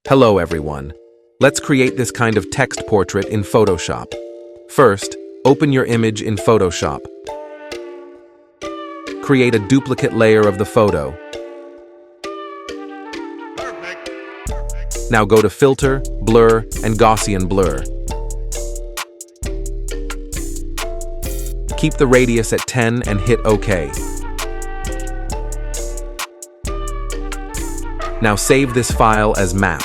Hello everyone. Let's create this kind of text portrait in Photoshop. First, open your image in Photoshop. Create a duplicate layer of the photo. Now go to Filter, Blur, and Gaussian Blur. Keep the radius at 10 and hit OK. Now save this file as map.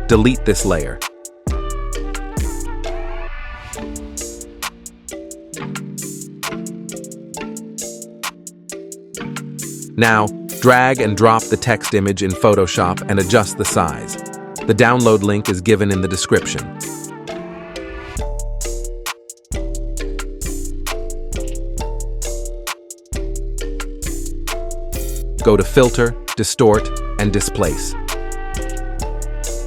Delete this layer. Now, drag and drop the text image in Photoshop and adjust the size. The download link is given in the description. Go to Filter, Distort, and Displace.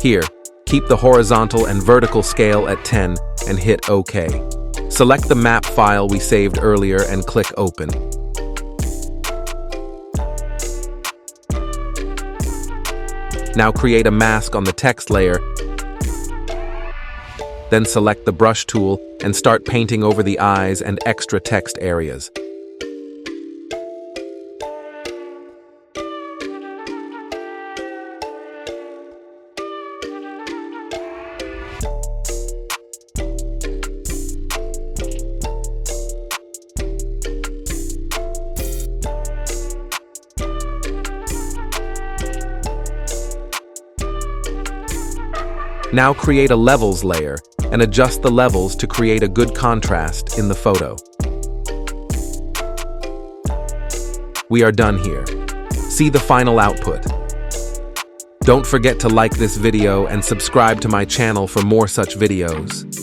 Here, keep the horizontal and vertical scale at 10 and hit OK. Select the map file we saved earlier and click Open. Now create a mask on the text layer. Then select the brush tool and start painting over the eyes and extra text areas. Now create a levels layer and adjust the levels to create a good contrast in the photo. We are done here. See the final output. Don't forget to like this video and subscribe to my channel for more such videos.